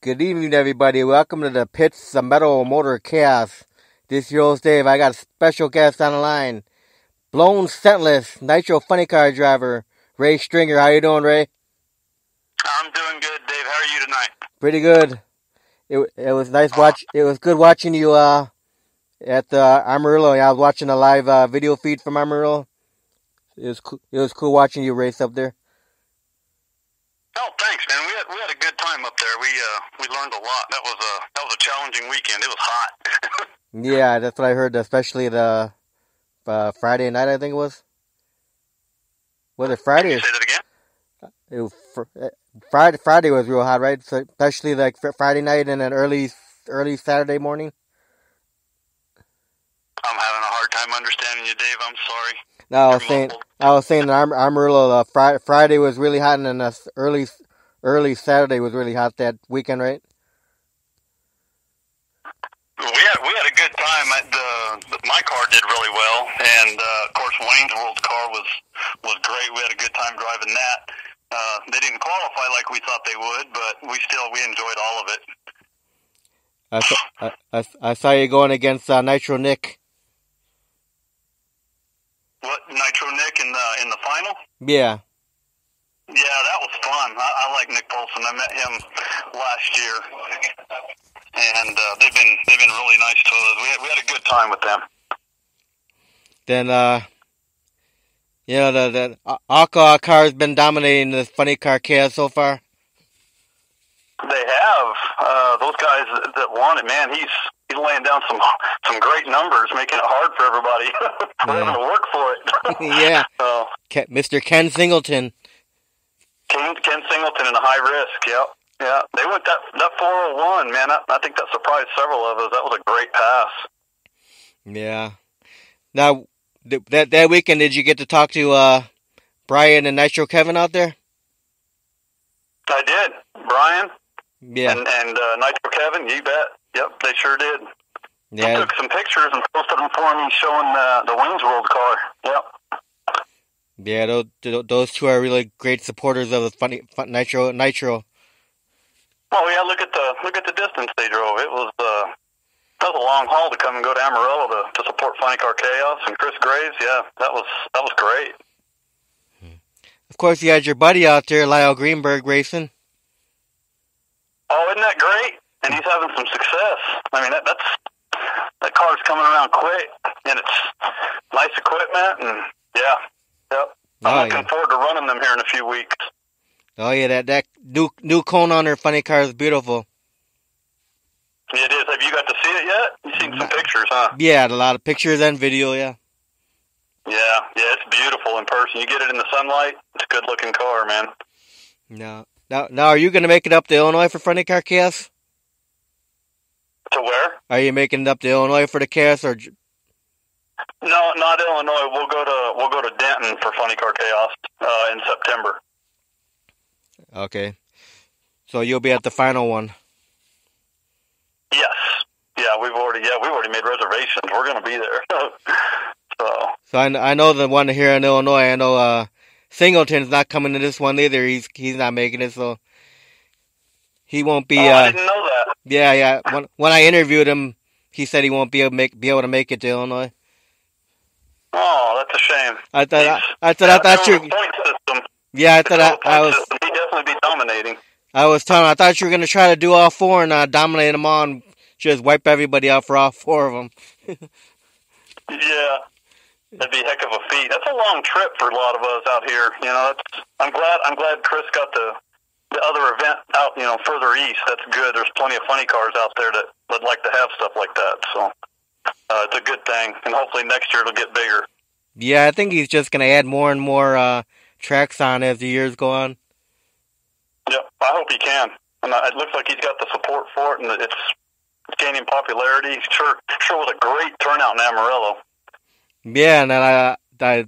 Good evening, everybody. Welcome to the Pits, the Metal Motor Chaos. This is your host, Dave. I got a special guest on the line. Blown Centless, Nitro funny car driver, Ray Stringer. How you doing, Ray? I'm doing good, Dave. How are you tonight? Pretty good. It was nice watch. It was good watching you at the Amarillo. I was watching a live video feed from Amarillo. It was cool watching you race up there. Oh, thanks, man. We had a good time up there. We learned a lot. That was a challenging weekend. It was hot. Yeah, that's what I heard. Especially the Friday night, I think it was. Was it Friday? Can you say that again? It was Friday was real hot, right? So especially like Friday night and then early Saturday morning. I'm having a hard time understanding you, Dave. I'm sorry. No, I was saying that Amarillo Friday was really hot, and then early Saturday was really hot that weekend, right? We had a good time. My car did really well, and of course Wayne's World's car was great. We had a good time driving that. They didn't qualify like we thought they would, but we enjoyed all of it. I saw you going against Nitro Nick. What, Nitro Nick in the final? Yeah. Yeah, that was fun. I like Nick Polson. I met him last year, and they've been really nice to us. We had a good time with them. Then the Alcohol car has been dominating the funny car chaos so far. They have. Those guys that won it, man. He's laying down some great numbers, making it hard for everybody. We're having to work for it. Yeah. So, Mr. Ken Singleton. Ken Singleton in a high risk. Yep. Yeah. They went that 401, man. I think that surprised several of us. That was a great pass. Yeah. Now, that weekend, did you get to talk to Brian and Nitro Kevin out there? I did. Brian. Yeah. And Nitro Kevin, you bet. Yep, they sure did. Yeah. He took some pictures and posted them for me showing the Wayne's World car. Yep. Yeah, those two are really great supporters of the funny Nitro. Oh yeah, look at the distance they drove. It was that was a long haul to come and go to Amarillo to support Funny Car Chaos and Chris Graves. Yeah, that was great. Of course, you had your buddy out there, Lyle Greenberg, racing. Oh, isn't that great? And he's having some success. I mean, that car's coming around quick, and it's nice equipment, and yeah. Yep. I'm looking forward to running them here in a few weeks. Oh yeah, that new cone on their funny car is beautiful. It is. Have you got to see it yet? You've seen some pictures, huh? Yeah, a lot of pictures and video, yeah. Yeah, it's beautiful in person. You get it in the sunlight, it's a good looking car, man. Now are you gonna make it up to Illinois for Funny Car Chaos? To where? Are you making it up to Illinois for the chaos or? No, not Illinois. We'll go to Denton for Funny Car Chaos in September. Okay, so you'll be at the final one. Yes. Yeah, we've already made reservations. We're going to be there. So I know the one here in Illinois. I know Singleton's not coming to this one either. He's not making it, so he won't be. I didn't know that. Yeah. When I interviewed him, he said he won't be able to make it to Illinois. Oh, that's a shame. I thought you. Point system. Yeah, I thought I was. He'd definitely be dominating. I thought you were going to try to do all four and dominate them all and just wipe everybody out for all four of them. Yeah, that'd be a heck of a feat. That's a long trip for a lot of us out here. You know, I'm glad Chris got the other event out, further east. That's good. There's plenty of funny cars out there that would like to have stuff like that. So it's a good thing, and hopefully next year it'll get bigger. Yeah, I think he's just going to add more and more tracks on as the years go on. Yep, I hope he can. And it looks like he's got the support for it, and it's gaining popularity. Sure was a great turnout in Amarillo. Yeah, and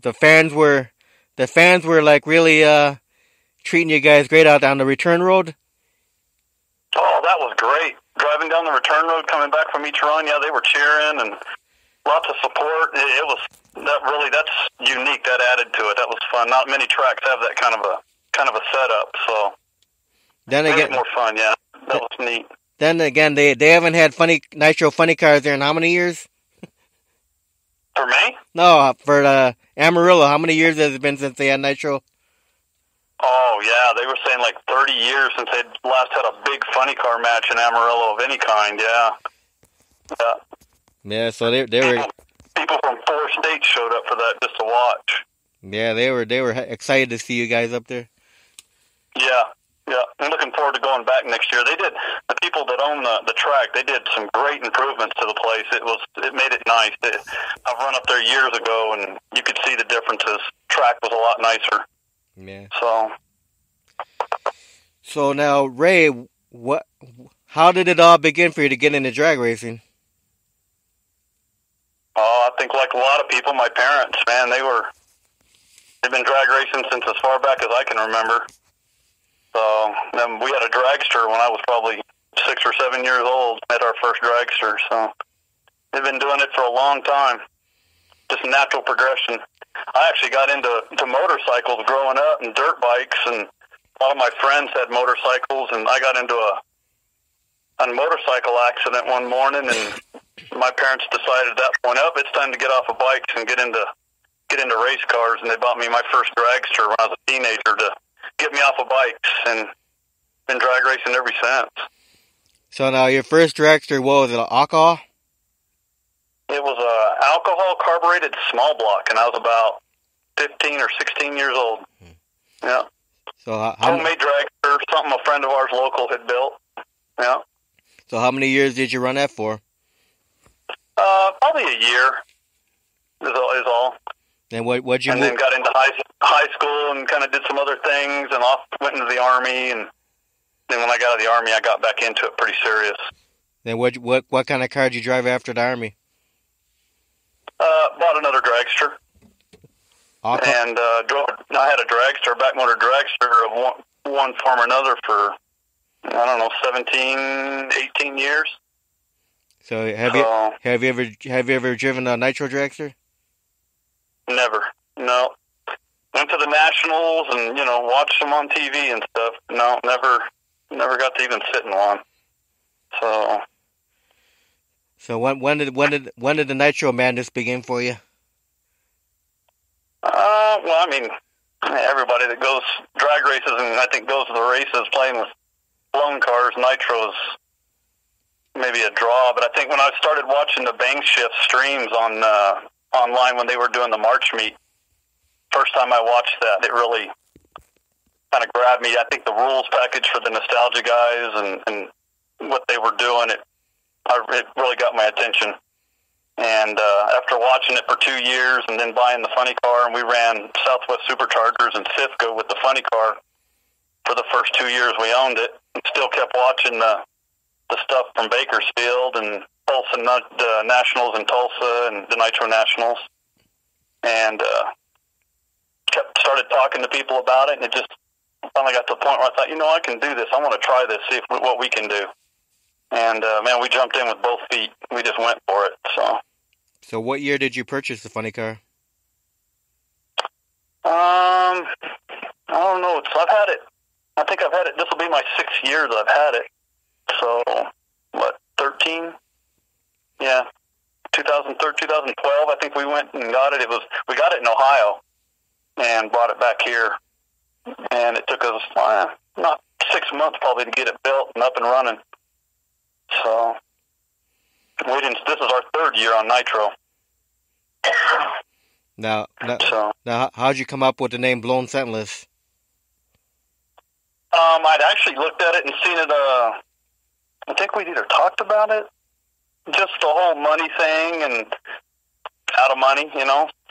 the fans were like really treating you guys great out on the return road. Oh, that was great. Driving down the return road, coming back from each run, yeah, they were cheering and lots of support. That's unique. That added to it. That was fun. Not many tracks have that kind of a setup. So then again, more fun. Yeah, that was neat. Then again, they haven't had Nitro funny cars there in how many years? For me? No, for Amarillo. How many years has it been since they had Nitro? Oh, yeah. They were saying like 30 years since they last had a big funny car match in Amarillo of any kind, yeah. Yeah. Yeah, so they were... People from 4 states showed up for that just to watch. Yeah, they were excited to see you guys up there. Yeah. Yeah, I'm looking forward to going back next year. They did, the people that own the track, they did some great improvements to the place. It made it nice. I've run up there years ago, and you could see the differences. Track was a lot nicer. Yeah. So now, Ray, how did it all begin for you to get into drag racing? Oh, I think like a lot of people, my parents, man, they've been drag racing since as far back as I can remember. So then we had a dragster when I was probably 6 or 7 years old. Had our first dragster. So they've been doing it for a long time. Just natural progression. I actually got into motorcycles growing up and dirt bikes, and a lot of my friends had motorcycles, and I got into a motorcycle accident one morning, and my parents decided at that point, it's time to get off of bikes and get into race cars, and they bought me my first dragster when I was a teenager to get me off of bikes, and been drag racing ever since. So now your first dragster, what was it, an alcohol? It was a alcohol carbureted small block, and I was about 15 or 16 years old. Yeah. So homemade dragster, something a friend of ours local had built. Yeah. So how many years did you run that for? Probably a year is all. And what'd you and move? Then got into high school and kind of did some other things, and went into the Army, and then when I got out of the Army, I got back into it pretty serious. Then what kind of car did you drive after the Army? Bought another dragster. And I had a dragster, a back motor dragster of one form or another for, 17, 18 years. So have you ever driven a Nitro dragster? Never. No. Went to the Nationals and, watched them on TV and stuff. No, never got to even sit in one. So when did the Nitro madness begin for you? Well, everybody that goes drag races and I think goes to the races playing with blown cars, Nitro's maybe a draw. But I think when I started watching the Bang Shift streams online when they were doing the March meet, first time I watched that, it really kind of grabbed me. I think the rules package for the Nostalgia guys and what they were doing, it really got my attention. And after watching it for 2 years and then buying the funny car, and we ran Southwest Superchargers and Sifco with the funny car for the first 2 years we owned it, and still kept watching the stuff from Bakersfield and Tulsa Nationals in Tulsa and the Nitro Nationals, and started talking to people about it, and it just finally got to the point where I thought, I can do this. I want to try this, see what we can do. And, we jumped in with both feet. We just went for it, So what year did you purchase the funny car? I don't know. I've had it. I think I've had it. This will be my 6th year that I've had it. So, 13? Yeah. 2013, 2012, I think we went and got it. We got it in Ohio and brought it back here. And it took us, not 6 months probably to get it built and up and running. So, this is our 3rd year on Nitro. Now, how'd you come up with the name Blown Centless? I'd actually looked at it and seen it, I think we'd either talked about it, just the whole money thing and out of money,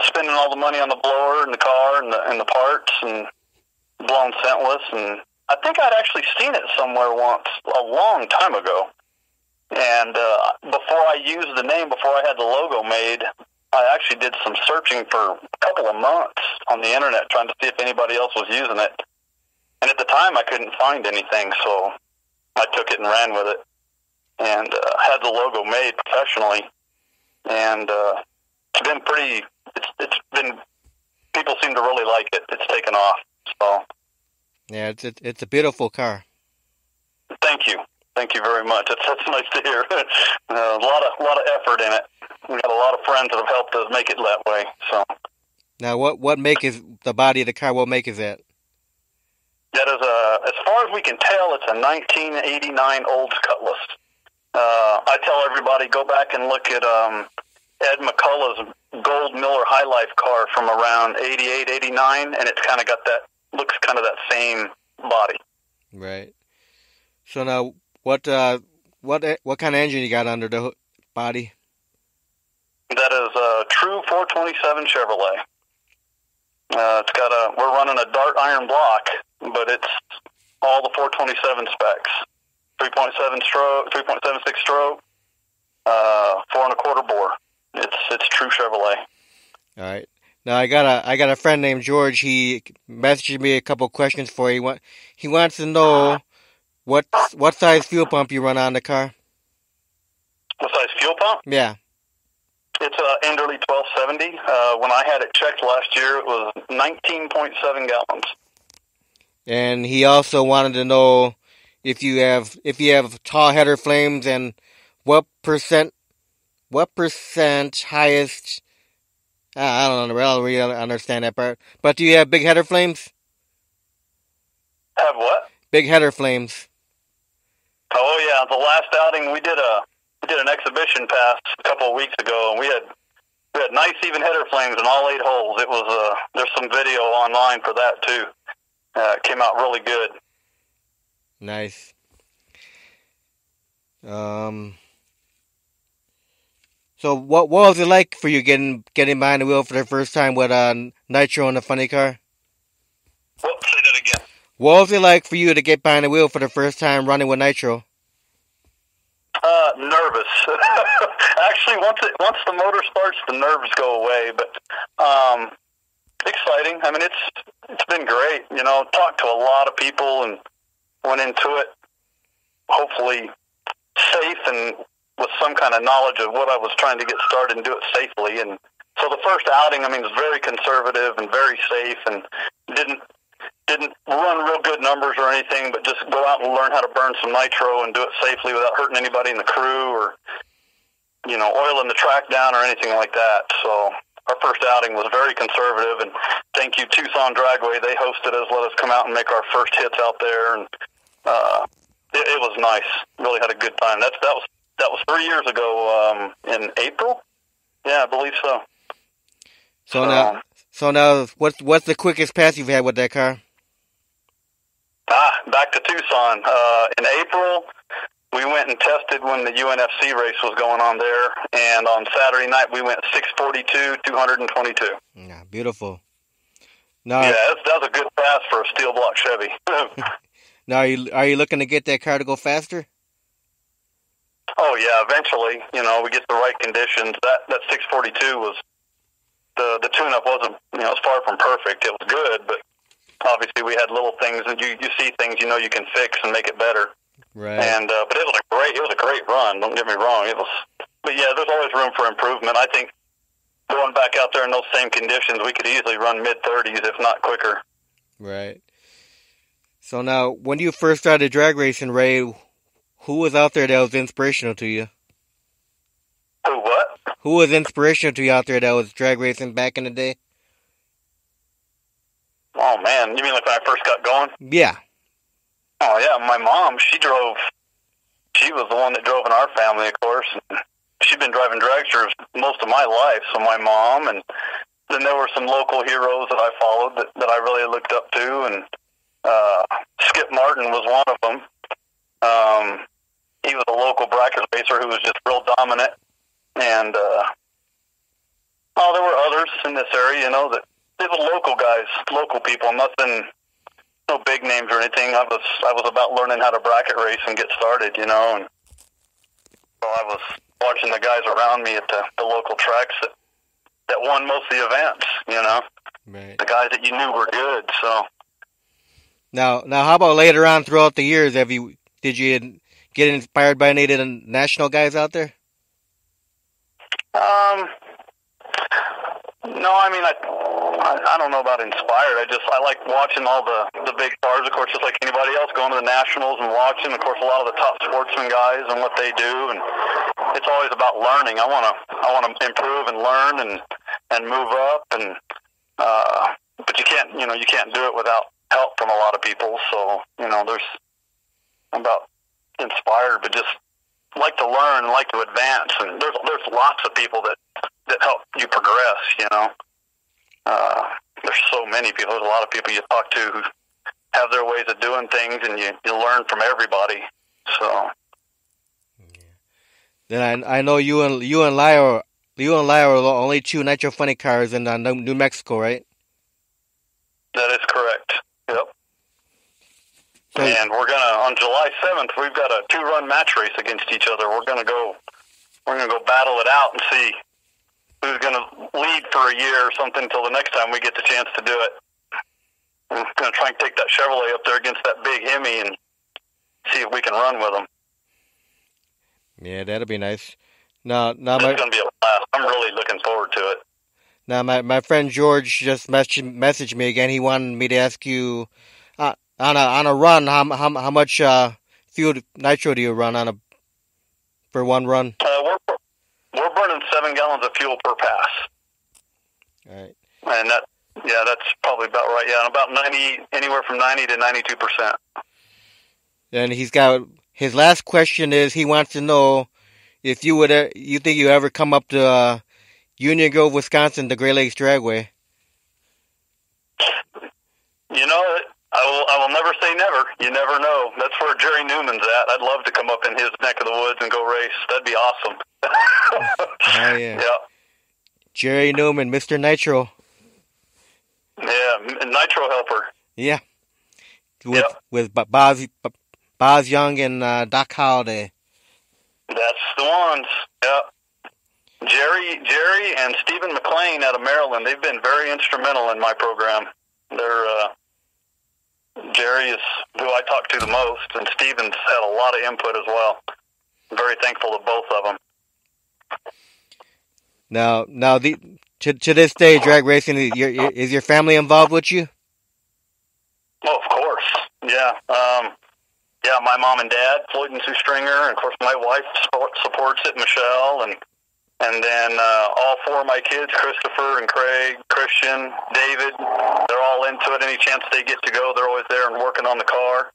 spending all the money on the blower and the car and the parts and Blown Centless. And I think I'd actually seen it somewhere once a long time ago. And before I used the name, before I had the logo made, I actually did some searching for a couple of months on the internet trying to see if anybody else was using it. And at the time, I couldn't find anything, so I took it and ran with it and had the logo made professionally. And it's been it's been, people seem to really like it. It's taken off. So yeah, it's a beautiful car. Thank you. Thank you very much. That's nice to hear. A lot of effort in it. We got a lot of friends that have helped us make it that way. So. Now, what make is the body of the car? What make is that? That is as far as we can tell, it's a 1989 Olds Cutlass. I tell everybody, go back and look at Ed McCullough's Gold Miller High Life car from around 88, 89, and it's kind of got that, looks kind of that same body. Right. So now, what kind of engine you got under the body? That is a true 427 Chevrolet. It's got we're running a Dart iron block, but it's all the 427 specs. 3.7 stroke, 3.76 stroke, 4 1/4 bore. It's true Chevrolet. All right. Now I got a friend named George. He messaged me a couple questions for you. He wants to know what size fuel pump you run on the car. What size fuel pump? Yeah. It's a Enderley 1270. When I had it checked last year, it was 19.7 gallons. And he also wanted to know if you have tall header flames and what percent highest. I don't really understand that part. But do you have big header flames? Have what? Big header flames. Oh yeah, the last outing we did an exhibition pass a couple of weeks ago, and we had nice even header flames in all 8 holes. It was there's some video online for that too. It came out really good. Nice. So what was it like for you getting behind the wheel for the first time with Nitro in the funny car? Well, say that again. What was it like for you to get behind the wheel for the first time running with Nitro? Nervous. Actually, once the motor starts, the nerves go away. But exciting. I mean, it's been great. You know, talked to a lot of people and went into it hopefully safe and with some kind of knowledge of what I was trying to get started and do it safely. And so the first outing, I mean, was very conservative and very safe, and didn't run real good numbers or anything, but just go out and learn how to burn some nitro and do it safely without hurting anybody in the crew or, you know, oiling the track down or anything like that. So our first outing was very conservative, and thank you, Tucson Dragway. They hosted us, let us come out and make our first hits out there, and it was nice. Really had a good time. That was 3 years ago in April. Yeah, I believe so. So now, what's the quickest pass you've had with that car? Back to Tucson. In April, we went and tested when the UNFC race was going on there, and on Saturday night we went 642, 222. Yeah, beautiful. Now, yeah, that was a good pass for a steel block Chevy. Now, are you looking to get that car to go faster? Oh yeah, eventually. You know, we get the right conditions. That 642 was the tune-up wasn't, you know, it was far from perfect. It was good, but obviously we had little things, and you see things you know you can fix and make it better. Right. And but it was a great run. Don't get me wrong. But yeah, there's always room for improvement. I think going back out there in those same conditions, we could easily run mid-30s, if not quicker. Right. So now, when you first started drag racing, Ray, who was out there that was inspirational to you? Who what? Who was inspirational to you out there that was drag racing back in the day? Oh man, you mean like when I first got going? Yeah. Oh yeah, my mom, she was the one that drove in our family, of course. And she'd been driving dragsters most of my life, so my mom, and then there were some local heroes that I followed that I really looked up to, and Skip Martin was one of them. He was a local bracket racer who was just real dominant, and there were others in this area, you know, that they were local guys, local people, nothing, no big names or anything. I was about learning how to bracket race and get started, you know, and so I was watching the guys around me at the local tracks that won most of the events, you know, right. The guys that you knew were good. So now, how about later on throughout the years? Did you get inspired by any of the national guys out there? No, I mean, I don't know about inspired. I like watching all the big stars, of course, just like anybody else, going to the nationals and watching, of course, a lot of the top sportsman guys and what they do, and it's always about learning. I want to improve and learn and move up, and but you can't do it without help from a lot of people. So there's about inspired, but just like to learn and like to advance, and there's lots of people that help you progress. There's so many people. There's a lot of people you talk to who have their ways of doing things, and you learn from everybody. So. Then I know you and Lyle are the only two Nitro Funny Cars in New Mexico, right? That is correct. Yep. So, and we're on July 7th. We've got a 2-run match race against each other. We're gonna go battle it out and see who's going to lead for a year or something until the next time we get the chance to do it. I'm going to try and take that Chevrolet up there against that big Hemi and see if we can run with them. Yeah, that'll be nice. Now, it's going to be a blast. I'm really looking forward to it. Now, my friend George just messaged me again. He wanted me to ask you, on a run, how much fuel nitro do you run for one run? We're burning 7 gallons of fuel per pass. All right. And that's probably about right. Yeah, about anywhere from 90 to 92%. And his last question is, he wants to know if you think you ever come up to Union Grove, Wisconsin, the Great Lakes Dragway. I will never say never. You never know. That's where Jerry Newman's at. I'd love to come up in his neck of the woods and go race. That'd be awesome. Oh, yeah. Yeah. Jerry Newman, Mr. Nitro. Yeah, Nitro helper. Yeah. With Boz Young and Doc Holliday. That's the ones. Yeah. Jerry and Stephen McLean out of Maryland, they've been very instrumental in my program. Jerry is who I talk to the most, and Stephen's had a lot of input as well. I'm very thankful to both of them. Now, to this day, drag racing, is your family involved with you? Oh, of course. Yeah. Yeah, my mom and dad, Floyd and Sue Stringer, and of course my wife supports it, Michelle, and then all 4 of my kids, Christopher and Craig, Christian, David, they're all into it. Any chance they get to go, they're always there and working on the car.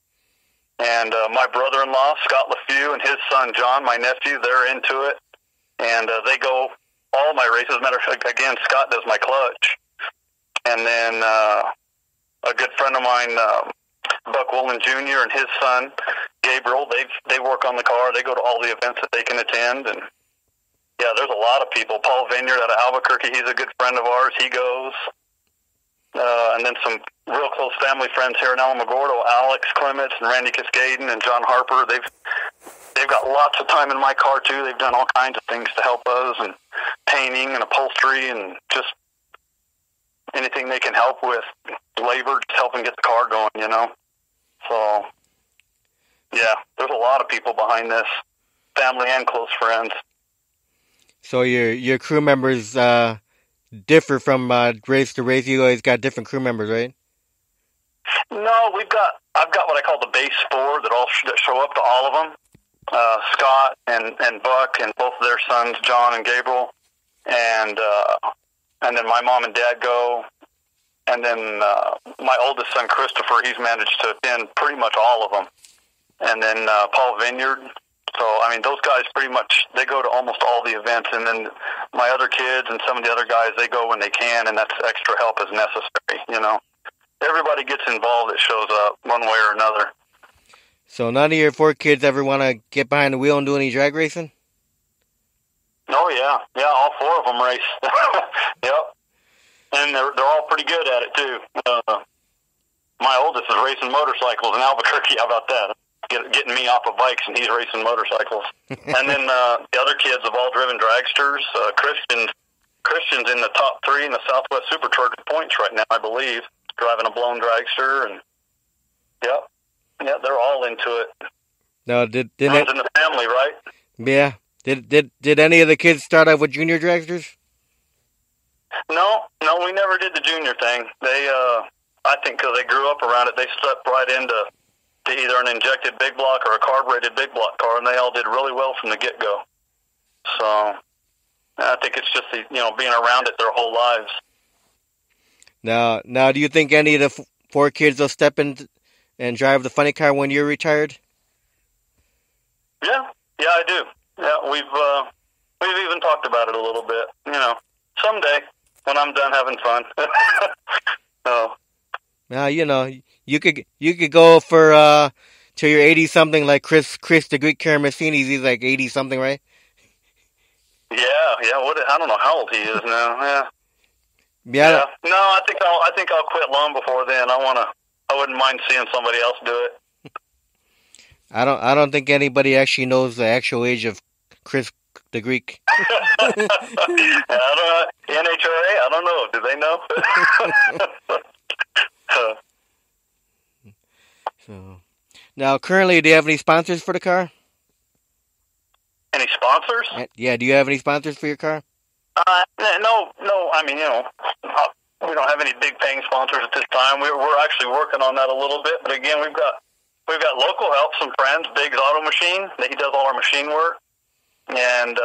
And my brother-in-law, Scott LeFew, and his son, John, my nephew, they're into it. And they go all my races. Matter of fact, again, Scott does my clutch. And then a good friend of mine, Buck Woolen Jr. and his son, Gabriel, they work on the car. They go to all the events that they can attend. And yeah, there's a lot of people. Paul Vineyard out of Albuquerque, he's a good friend of ours. He goes. And then some real close family friends here in Alamogordo, Alex Clements and Randy Cascaden and John Harper. They've got lots of time in my car, too. They've done all kinds of things to help us, and painting and upholstery and just anything they can help with, labor, just helping get the car going, So, yeah, there's a lot of people behind this, family and close friends. So your crew members differ from race to race. You always got different crew members, right? No, I've got what I call the base 4 that show up to all of them. Scott and Buck and both of their sons, John and Gabriel, and then my mom and dad go, and then my oldest son Christopher, he's managed to attend pretty much all of them, and then Paul Vineyard. So I mean, those guys pretty much they go to almost all the events, and then my other kids and some of the other guys, they go when they can, and that's extra help as necessary. Everybody gets involved that shows up one way or another. So none of your 4 kids ever want to get behind the wheel and do any drag racing? Oh, yeah. Yeah, all 4 of them race. Yep. And they're all pretty good at it, too. My oldest is racing motorcycles in Albuquerque. How about that? Getting me off of bikes, and he's racing motorcycles. And then the other kids have all driven dragsters. Christian's in the top 3 in the Southwest Super Truck points right now, I believe, driving a blown dragster. And, yep. Yeah, they're all into it. No, runs in the family, right? Yeah. Did any of the kids start off with junior dragsters? No, we never did the junior thing. They, I think, because they grew up around it, they stepped right into either an injected big block or a carbureted big block car, and they all did really well from the get go. So I think it's just being around it their whole lives. Now, do you think any of the four kids will step in and drive the funny car when you're retired? Yeah, I do. Yeah, we've even talked about it a little bit. Someday when I'm done having fun. So. Now, you could go for till you're 80 something like Chris the Greek Karamasini's. He's like 80 something, right? Yeah. I don't know how old he is now. Yeah. Yeah. No, I think I'll quit long before then. I wouldn't mind seeing somebody else do it. I don't think anybody actually knows the actual age of Chris the Greek. I don't know. NHRA, I don't know. Do they know? So, now, currently, do you have any sponsors for the car? Any sponsors? Yeah, do you have any sponsors for your car? No. I mean, we don't have any big paying sponsors at this time. We're actually working on that a little bit. But again, we've got local help, some friends. Biggs Auto Machine, he does all our machine work, and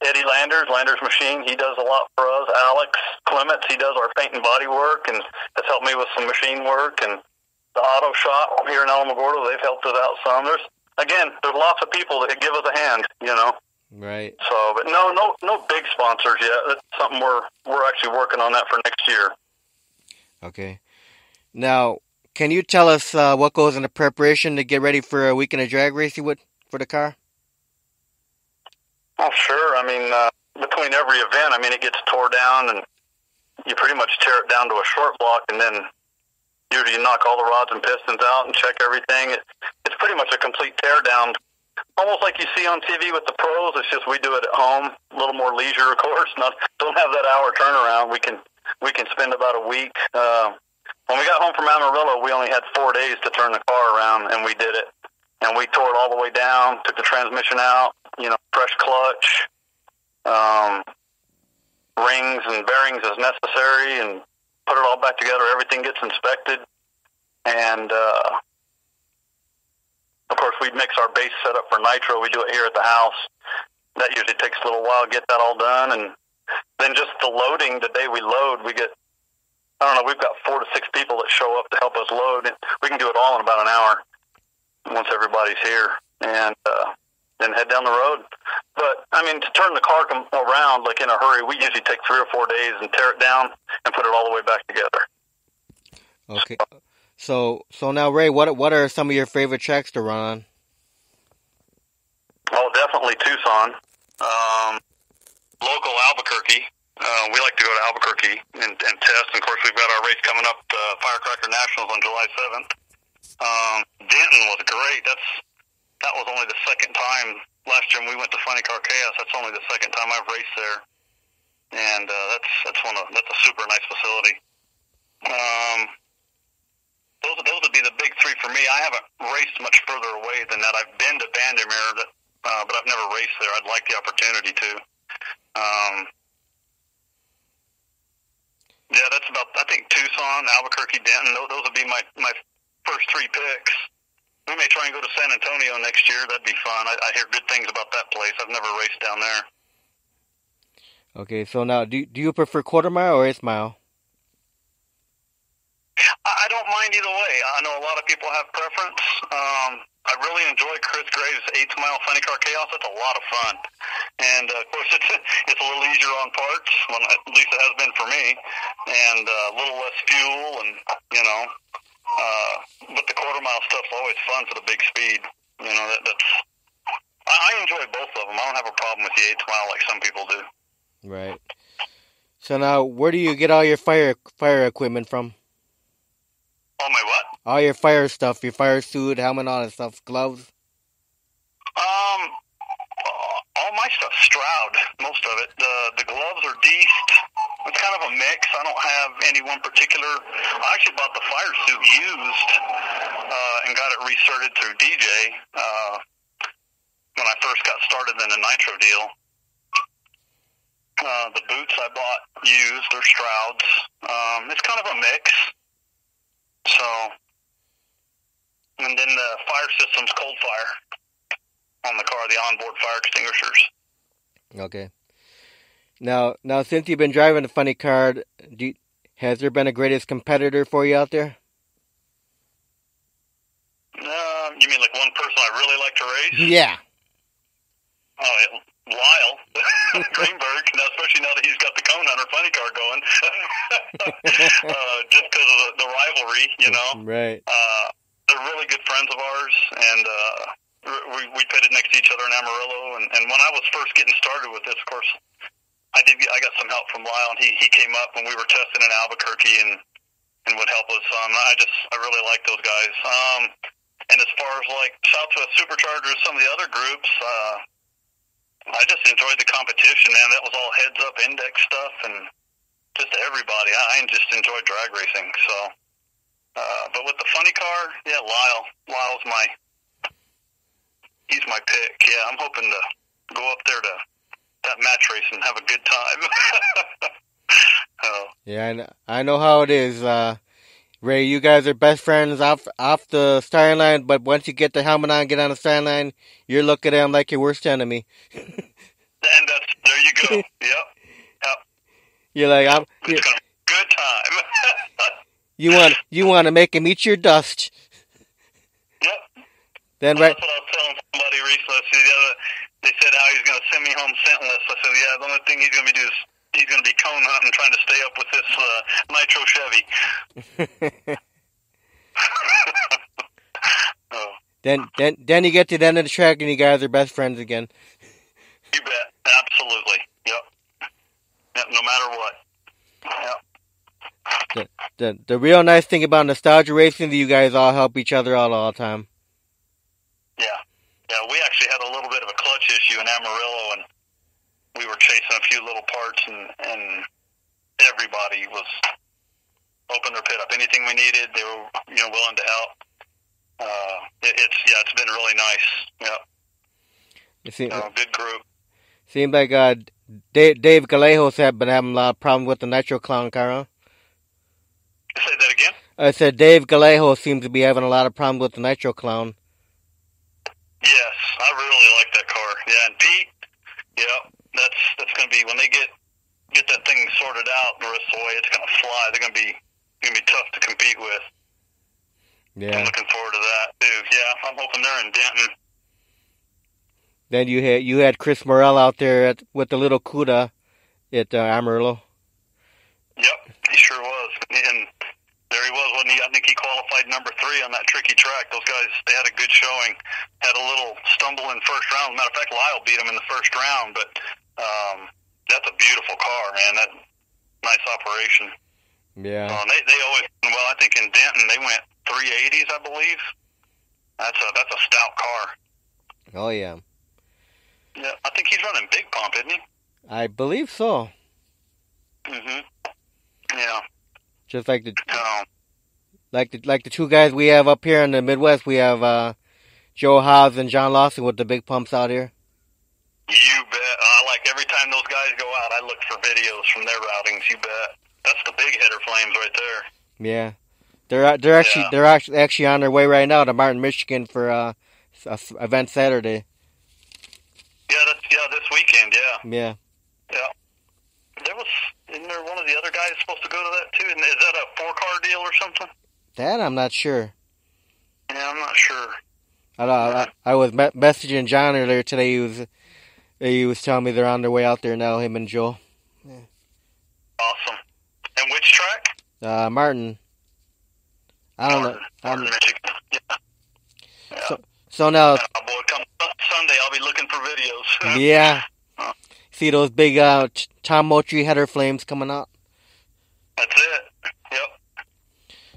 Eddie Landers Machine, he does a lot for us. Alex Clements, he does our paint and body work, and has helped me with some machine work. And the auto shop here in Alamogordo, they've helped us out some. There's lots of people that give us a hand, Right. So, but no big sponsors yet. That's something we're actually working on that for next year. Okay. Now, can you tell us what goes into preparation to get ready for a weekend of drag racing for the car? Oh, sure. I mean, between every event, it gets tore down, and you pretty much tear it down to a short block, and then usually you knock all the rods and pistons out and check everything. It's pretty much a complete tear down, almost like you see on TV with the pros. It's just we do it at home, a little more leisure, of course. Don't have that hour turnaround. We can spend about a week. When we got home from Amarillo, we only had 4 days to turn the car around, and we did it. And we tore it all the way down, took the transmission out, fresh clutch, rings and bearings as necessary, and put it all back together. Everything gets inspected. And, of course, we mix our base setup for Nitro. We do it here at the house. That usually takes a little while to get that all done. And then just the loading, the day we load, we've got 4 to 6 people that show up to help us load. We can do it all in about an hour once everybody's here, and then head down the road. But, to turn the car around, like in a hurry, we usually take 3 or 4 days and tear it down and put it all the way back together. Okay. So now, Ray, what are some of your favorite tracks to run on? Oh, definitely Tucson. Local Albuquerque. We like to go to Albuquerque and test. And of course, we've got our race coming up, Firecracker Nationals on July 7th. Denton was great. That was only the second time. Last year when we went to Funny Car Chaos, that's only the second time I've raced there. And that's a super nice facility. Those would be the big three for me. I haven't raced much further away than that. I've been to Vandermeer, but I've never raced there. I'd like the opportunity to. Yeah, that's about, I think, Tucson, Albuquerque, Denton. Those would be my first 3 picks. We may try and go to San Antonio next year. That'd be fun. I hear good things about that place. I've never raced down there. Okay, so now, do you prefer quarter mile or 1/8 mile? I don't mind either way. I know a lot of people have preference. I really enjoy Chris Graves' 1/8 mile Funny Car Chaos. That's a lot of fun. And, of course, it's a little easier on parts, at least it has been for me, and a little less fuel, and, but the quarter mile stuff's always fun for the big speed. I enjoy both of them. I don't have a problem with the 1/8 mile like some people do. Right. So now, where do you get all your fire equipment from? All my what? All your fire stuff, your fire suit, helmet, all that stuff, gloves. All my stuff's Stroud, most of it. The gloves are Deist. It's kind of a mix. I don't have any one particular. I actually bought the fire suit used and got it recerted through DJ when I first got started in the Nitro deal. The boots I bought used, they're Strouds. It's kind of a mix. So, and then the fire system's cold fire on the car, the onboard fire extinguishers. Okay. Now, since you've been driving the funny car, has there been a greatest competitor for you out there? You mean like one person I really like to race? Yeah. Oh, yeah. Lyle Greenberg, especially now that he's got the Cone Hunter funny car going. Just because of the rivalry, you know. Right. They're really good friends of ours, and we pitted next to each other in Amarillo. And when I was first getting started with this, of course, I got some help from Lyle, and he came up when we were testing in Albuquerque and would help us. I really like those guys. And as far as like Southwest Superchargers, some of the other groups, I just enjoyed the competition, man. That was all heads-up index stuff, and just everybody. I just enjoyed drag racing. So, but with the funny car, yeah, Lyle's he's my pick. Yeah, I'm hoping to go up there to that match race and have a good time. Yeah, I know how it is. Ray, you guys are best friends off the starting line, but once you get the helmet on, get on the starting line, you're looking at him like your worst enemy. And there you go. Yep. You're like, it's gonna be a good time. you want to make him eat your dust. Yep. Then That's what I was telling somebody recently. They said how he's going to send me home Centless. I said, yeah, the only thing he's going to be doing is he's going to be cone hunting, trying to stay up with this Nitro Chevy. Oh. Then you get to the end of the track and you guys are best friends again. You bet. Absolutely. Yep, no matter what. Yep. The real nice thing about nostalgia racing is you guys all help each other out all the time. Yeah, we actually had a little bit of a clutch issue in Amarillo, and we were chasing a few little parts, and everybody was open their pit up. Anything we needed, they were willing to help. It's been really nice. Yeah, good group. Seems like Dave Gallejos have been having a lot of problems with the Nitro Clown car, huh? Say that again? I said Dave Gallejos seems to be having a lot of problems with the Nitro Clown. Yes, I really like that car. Yeah, and Pete, that's going to be, when they get that thing sorted out the rest of the way, it's going to fly. They're going to be tough to compete with. Yeah. I'm looking forward to that, too. Yeah, I'm hoping they're in Denton. Then you had Chris Morrell out there with the little CUDA at Amarillo. Yep, he sure was. And there he was, wasn't he? I think he qualified number 3 on that tricky track. Those guys, they had a good showing. Had a little stumble in first round. Matter of fact, Lyle beat him in the first round, but that's a beautiful car, man. That nice operation. Yeah. They always, well, I think in Denton they went 380s, I believe. That's a stout car. Oh yeah. Yeah, I think he's running big pump, isn't he? I believe so. Mhm. Yeah. Just like the two guys we have up here in the Midwest, we have Joe Hobbs and John Lawson with the big pumps out here. You bet. Every time those guys go out, I look for videos from their routings. You bet. That's the big header flames right there. Yeah, they're actually on their way right now to Martin, Michigan for a event Saturday. Yeah, this weekend. Yeah. Isn't there one of the other guys supposed to go to that too? Is that a 4-car deal or something? That I'm not sure. Yeah, I'm not sure. I was messaging John earlier today. He was telling me they're on their way out there now. Him and Joel. Yeah. Awesome. And which track? Martin. I don't know. Martin, Michigan. Yeah. So now. Oh boy, come Sunday, I'll be looking for videos. Yeah. See those big Tom Moultrie header flames coming out? That's it. Yep.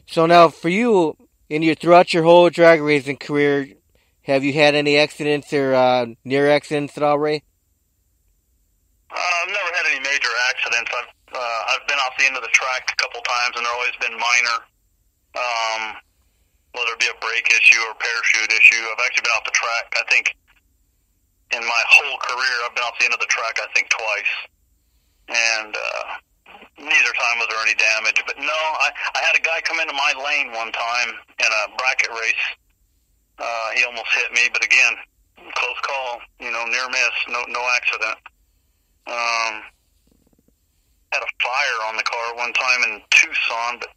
So now, for you, throughout your whole drag racing career, have you had any accidents or near accidents at all, Ray? I've never had any major accidents. I've been off the end of the track a couple times, and they're always been minor. Whether it be a brake issue or parachute issue. I've actually been off the track, I think, in my whole career, I've been off the end of the track, I think, twice. and neither time was there any damage. But no, I had a guy come into my lane one time in a bracket race. He almost hit me, but again, close call, near miss, no accident. Had a fire on the car one time in Tucson, but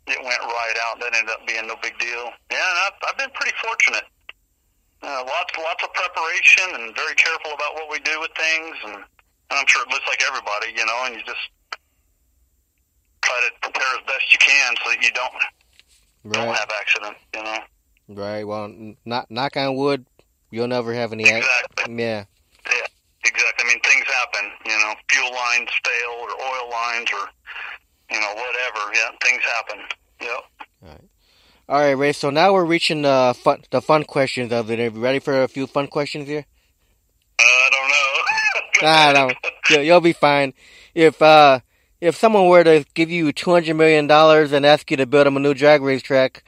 it went right out. That ended up being no big deal. Yeah, I've been pretty fortunate. Lots of preparation and very careful about what we do with things, and I'm sure it looks like everybody, and you just try to prepare as best you can so that you don't have accidents, Right. Well, knock on wood, you'll never have any. Exactly. Yeah. Yeah. Exactly. I mean, things happen. Fuel lines fail, or oil lines, or whatever. Yeah, things happen. Yep. All right, Ray. So now we're reaching the fun questions of it. Are you ready for a few fun questions here? I don't know. No. You'll be fine. If someone were to give you $200 million and ask you to build them a new drag race track,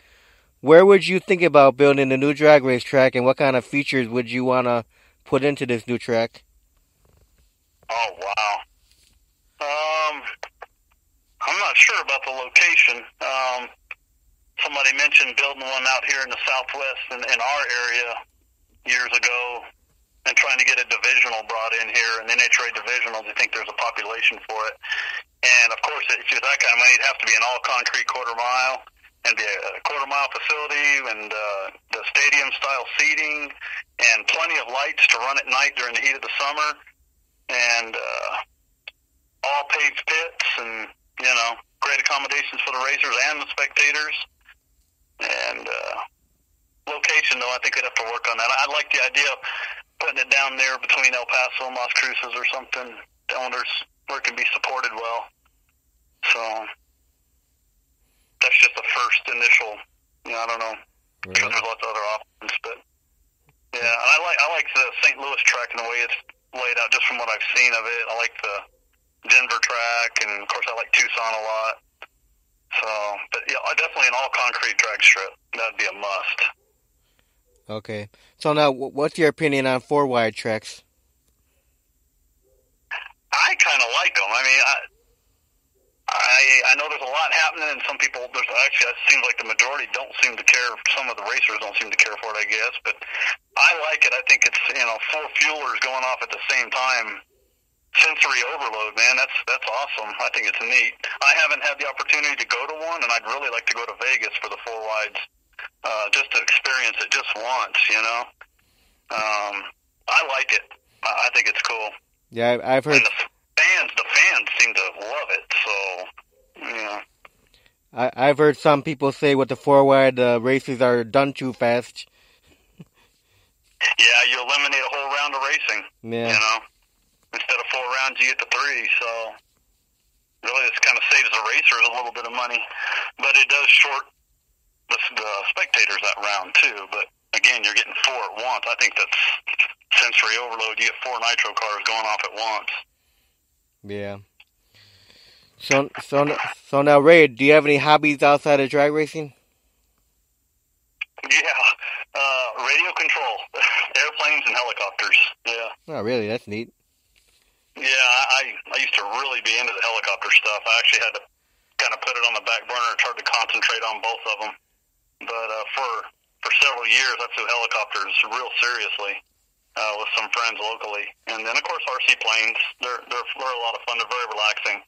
where would you think about building a new drag race track, and what kind of features would you want to put into this new track? Oh, wow. I'm not sure about the location. Somebody mentioned building one out here in the Southwest in our area years ago, and trying to get a divisional brought in here, an NHRA divisional. They think there's a population for it. And, of course, if you're that kind of money, it'd have to be an all-concrete quarter-mile, and be a quarter-mile facility, and the stadium-style seating, and plenty of lights to run at night during the heat of the summer, and all paved pits, and, great accommodations for the racers and the spectators. And location, though, I think we'd have to work on that. I like the idea of putting it down there between El Paso and Las Cruces or something, down where it can be supported well. So that's just the first initial, I don't know. Right. There's lots of other options, but yeah, I like the St. Louis track and the way it's laid out, just from what I've seen of it. I like the Denver track, and of course I like Tucson a lot. So, but yeah, definitely an all-concrete drag strip. That'd be a must. Okay. So now, what's your opinion on 4-wide tracks? I kind of like them. I mean, I know there's a lot happening, and some people, it seems like the majority don't seem to care. Some of the racers don't seem to care for it, I guess. But I like it. I think it's, 4 fuelers going off at the same time. Sensory overload, man. That's awesome. I think it's neat. I haven't had the opportunity to go to one, and I'd really like to go to Vegas for the 4 wides, just to experience it just once. I like it. I think it's cool. Yeah, I've heard. And the fans seem to love it. So, I've heard some people say with the 4-wide races are done too fast. Yeah, you eliminate a whole round of racing. Yeah. Instead of 4 rounds, you get to 3, so really this kind of saves the racers a little bit of money. But it does short the spectators that round, too. But, again, you're getting 4 at once. I think that's sensory overload. You get 4 nitro cars going off at once. Yeah. So now, Ray, do you have any hobbies outside of drag racing? Yeah. Radio control. Airplanes and helicopters. Yeah. Oh, really? That's neat. Yeah, I used to really be into the helicopter stuff. I actually had to kind of put it on the back burner. It's hard to concentrate on both of them. But for several years, I flew helicopters real seriously with some friends locally. And then, of course, RC planes. They're a lot of fun. They're very relaxing.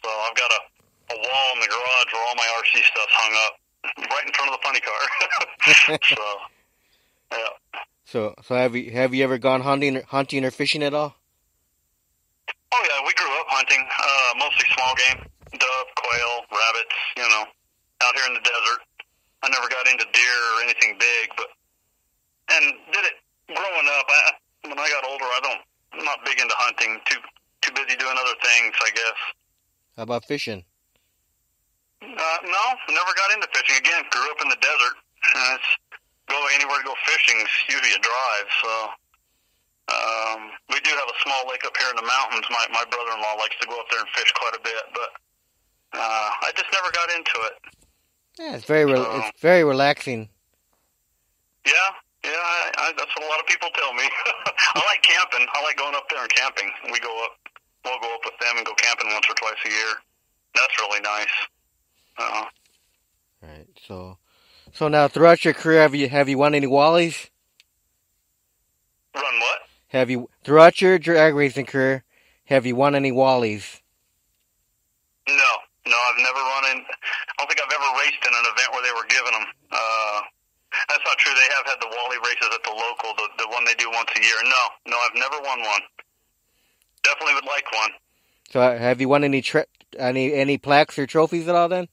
So I've got a wall in the garage where all my RC stuff's hung up right in front of the funny car. So, yeah. So have you ever gone hunting or fishing at all? Oh, yeah, we grew up hunting, mostly small game, dove, quail, rabbits, out here in the desert. I never got into deer or anything big, and did it growing up. When I got older, I'm not big into hunting, too busy doing other things, I guess. How about fishing? No, never got into fishing. Again, grew up in the desert. Go anywhere to go fishing is usually a drive, so... we do have a small lake up here in the mountains. My brother-in-law likes to go up there and fish quite a bit, but I just never got into it. Yeah, it's very relaxing. Yeah, that's what a lot of people tell me. I like camping. I like going up there and camping. We go up we'll go up with them and go camping once or twice a year. That's really nice. Right. So now throughout your career, have you won any Wallies? Run what? Throughout your drag racing career, have you won any Wallies? No, I've never run in. I don't think I've ever raced in an event where they were giving them. That's not true. They have had the Wally races at the local, the one they do once a year. No, I've never won one. Definitely would like one. So have you won any plaques or trophies at all then?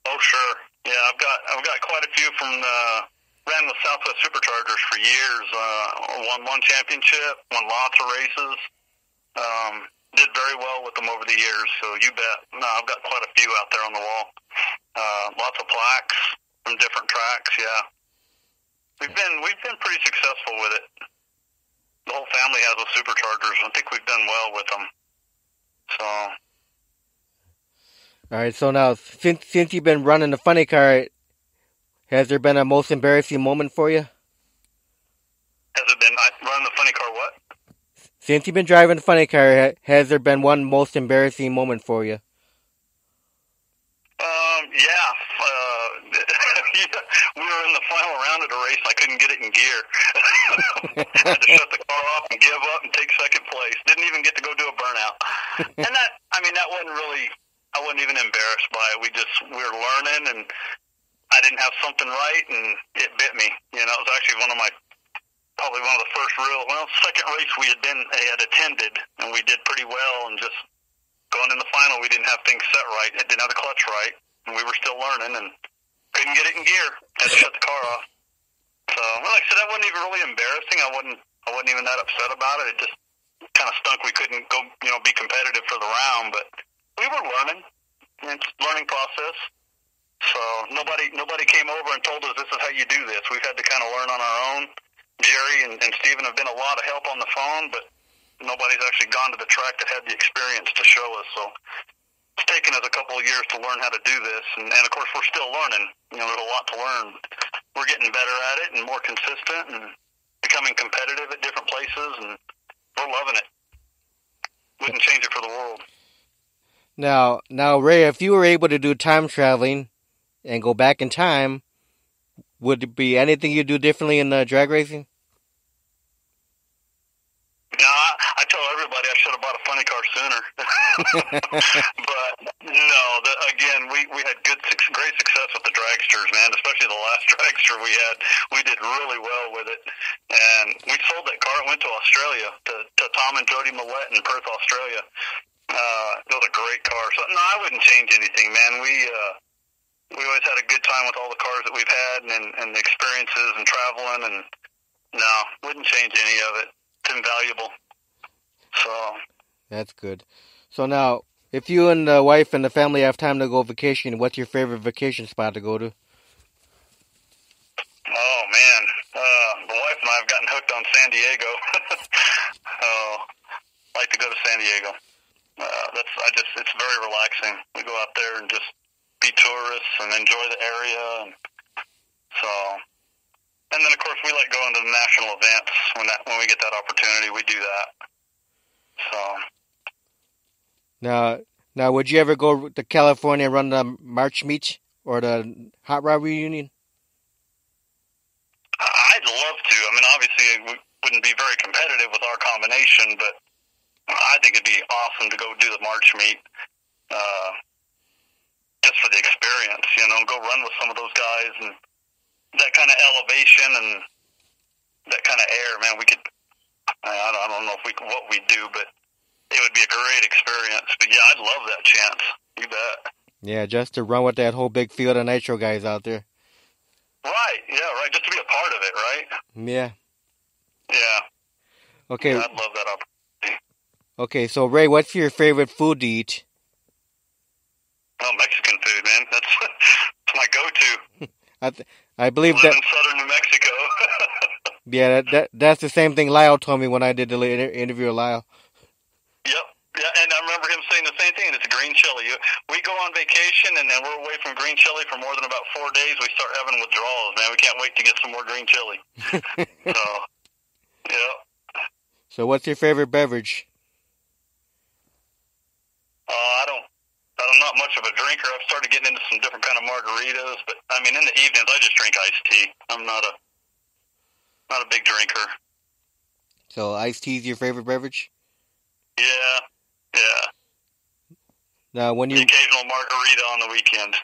Oh sure, yeah. I've got quite a few from ran with Southwest Superchargers for years. Won one championship, won lots of races. Did very well with them over the years. So you bet. No, I've got quite a few out there on the wall. Lots of plaques from different tracks. Yeah, we've been pretty successful with it. The whole family has with Superchargers. I think we've done well with them. So. All right. So now, since you've been running the funny car, has there been a most embarrassing moment for you? Has it been running the funny car? What? Since you've been driving the funny car, has there been one most embarrassing moment for you? Yeah. We were in the final round of the race, and I couldn't get it in gear. I had to shut the car off and give up and take second place. Didn't even get to go do a burnout. And that wasn't really, I wasn't even embarrassed by it. We were learning, and I didn't have something right, and it bit me. You know, it was actually probably one of the first second race we had attended, and we did pretty well, and just going in the final, we didn't have things set right. It didn't have the clutch right, and we were still learning, and couldn't get it in gear. Had to shut the car off. So, like I said, that wasn't even really embarrassing. I wasn't even that upset about it. It just kind of stunk. We couldn't go, be competitive for the round, but we were learning. It's a learning process. So nobody came over and told us this is how you do this. We've had to kind of learn on our own. Jerry and Steven have been a lot of help on the phone, but nobody's actually gone to the track that had the experience to show us. So it's taken us a couple of years to learn how to do this, and of course we're still learning. There's a lot to learn. We're getting better at it and more consistent and becoming competitive at different places, and we're loving it. Wouldn't change it for the world. Now, Ray, if you were able to do time traveling and go back in time, would there be anything you'd do differently in drag racing? No, I tell everybody I should have bought a funny car sooner. But no, again, we had great success with the dragsters, man. Especially the last dragster we had, we did really well with it, and we sold that car. It went to Australia to Tom and Jody Millette in Perth, Australia. It was a great car. So no, I wouldn't change anything, man. We always had a good time with all the cars that we've had and the experiences and traveling, and no, wouldn't change any of it. It's invaluable. So that's good. So now, if you and the wife and the family have time to go vacation, what's your favorite vacation spot to go to? Oh man, the wife and I have gotten hooked on San Diego. I like to go to San Diego. It's very relaxing. We go out there and just be tourists and enjoy the area, and then of course we like going to the national events when we get that opportunity. We do that. So now, would you ever go to California and run the March Meet or the Hot Rod Reunion? I'd love to. I mean, obviously, we wouldn't be very competitive with our combination, but I think it'd be awesome to go do the March Meet. Just for the experience, go run with some of those guys and that kind of elevation and that kind of air, man. I don't know what we do, but it would be a great experience. But yeah, I'd love that chance. You bet. Yeah, just to run with that whole big field of Nitro guys out there. Right, yeah, right. Just to be a part of it, right? Yeah. Yeah. Okay. Yeah, I'd love that opportunity. Okay, so Ray, what's your favorite food to eat? Oh, Mexican food, man. That's my go-to. I believe that in southern New Mexico. Yeah, that's the same thing Lyle told me when I did the interview with Lyle. Yep. Yeah, and I remember him saying the same thing. And it's green chili. We go on vacation, and then we're away from green chili for more than about 4 days. We start having withdrawals, man. We can't wait to get some more green chili. So, yeah. So, what's your favorite beverage? not much of a drinker. I've started getting into some different kind of margaritas, but I mean, in the evenings, I just drink iced tea. I'm not a big drinker. So iced tea is your favorite beverage? Yeah. Now, when the you occasional margarita on the weekend.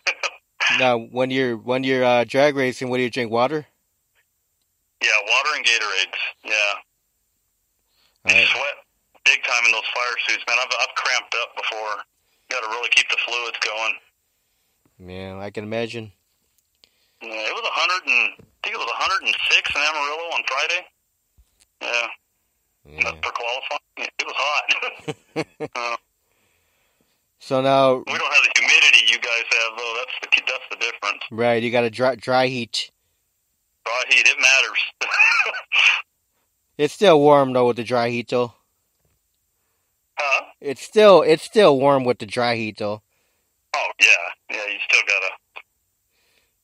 when you're drag racing, what do you drink? Water? Yeah, water and Gatorades. Yeah. You sweat big time in those fire suits, man. I've cramped up before. Got to really keep the fluids going. Yeah, I can imagine. Yeah, it was 100 and I think it was 106 in Amarillo on Friday. Yeah. That's for qualifying. It was hot. So now we don't have the humidity you guys have, though. That's the difference. Right, you got a dry heat. Dry heat, it matters. It's still warm though with the dry heat though. Huh? It's still warm with the dry heat though. Oh yeah, you still gotta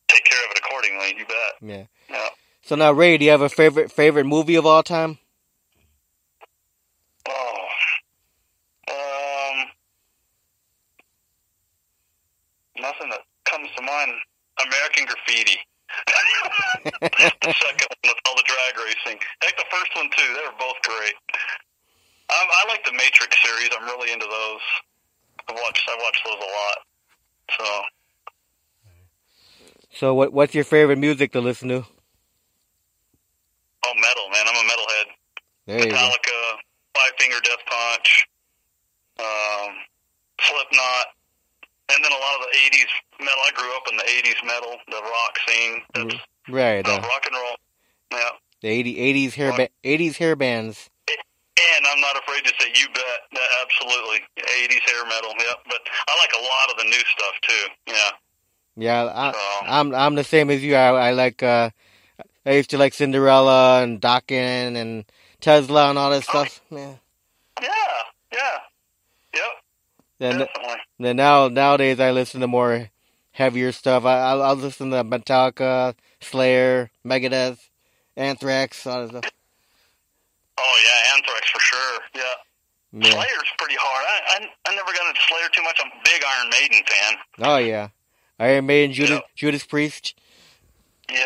take care of it accordingly. You bet. Yeah. So now, Ray, do you have a favorite movie of all time? Nothing that comes to mind. American Graffiti. The second one with all the drag racing. Heck, the first one too. They were both great. I like the Matrix series. I'm really into those. I watch those a lot. So what's your favorite music to listen to? Oh, metal, man. I'm a metalhead. There you Metallica, Five Finger Death Punch, Slipknot, and then a lot of the 80s metal. I grew up in the 80s metal, the rock scene. That's, right. rock and roll. Yeah. The 80s hair bands. And I'm not afraid to say, you bet, absolutely, 80s hair metal. Yeah, but I like a lot of the new stuff too. Yeah. Yeah, I'm the same as you. I like I used to like Cinderella and Dokken and Tesla and all that stuff. Yeah. Yep. Then nowadays I listen to more heavier stuff. I'll listen to Metallica, Slayer, Megadeth, Anthrax, all that stuff. Oh yeah, Anthrax for sure. Yeah. Slayer's pretty hard. I never got into Slayer too much. I'm a big Iron Maiden fan. Oh yeah. Iron Maiden, Judas Priest. Yep.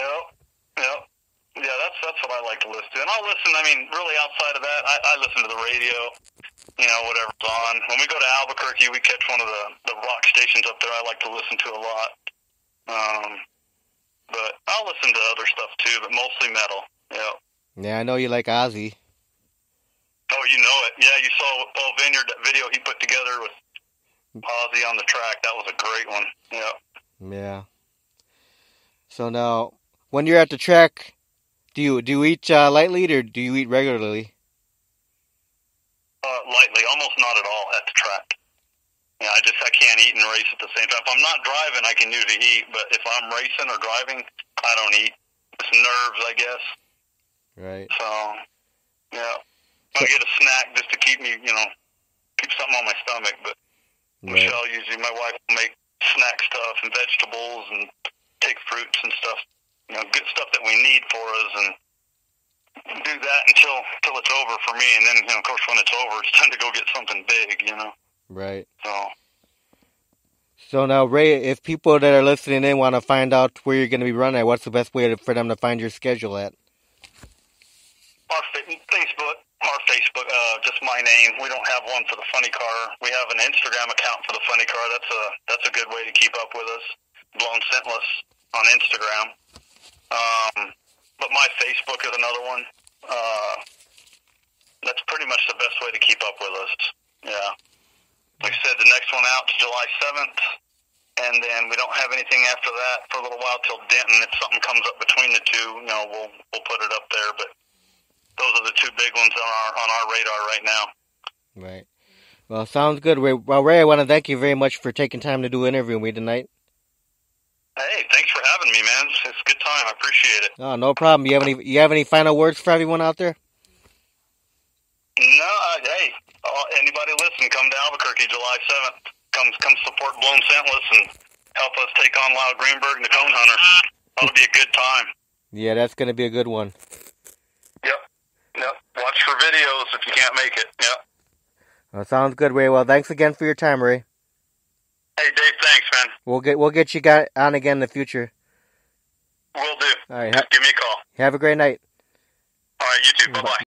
Yeah, that's what I like to listen to. And I'll listen, I mean, really outside of that, I listen to the radio, whatever's on. When we go to Albuquerque, we catch one of the rock stations up there I like to listen to a lot. But I'll listen to other stuff too, but mostly metal. Yeah. Yeah, I know you like Ozzy. Oh, you know it. Yeah, you saw Paul Vineyard, that video he put together with Ozzy on the track. That was a great one. Yeah. Yeah. So now, when you're at the track, do you eat lightly or do you eat regularly? Lightly, almost not at all at the track. Yeah, I can't eat and race at the same time. If I'm not driving, I can usually eat, but if I'm racing or driving, I don't eat. It's nerves, I guess. Right. So, yeah. I get a snack just to keep me, keep something on my stomach, but Michelle usually, my wife will make snack stuff and vegetables and take fruits and stuff, good stuff that we need for us, and do that until it's over for me. And then, of course, when it's over, it's time to go get something big, Right. So now, Ray, if people that are listening in want to find out where you're going to be running at, what's the best way for them to find your schedule at? Our Facebook, just my name. We don't have one for the funny car. We have an Instagram account for the funny car. That's a good way to keep up with us. Blown Centless on Instagram. But my Facebook is another one. That's pretty much the best way to keep up with us. Yeah. Like I said, the next one out is July 7th, and then we don't have anything after that for a little while till Denton. If something comes up between the two, we'll put it up there. But those are the two big ones on our radar right now. Right. Well, sounds good, Ray. Well, Ray, I want to thank you very much for taking time to do an interview with me tonight. Hey, thanks for having me, man. It's a good time. I appreciate it. Oh, no problem. You have any final words for everyone out there? No, hey, anybody listen, come to Albuquerque July 7th. Come support Blown Centless and help us take on Lyle Greenberg and the Cone Hunter. That'll be a good time. Yeah, that's going to be a good one. Yep. Watch for videos if you can't make it. Yep. Well, sounds good, Ray. Well, thanks again for your time, Ray. Hey, Dave, thanks, man. We'll get you on again in the future. Will do. All right. Just give me a call. Have a great night. All right, you too. Bye-bye.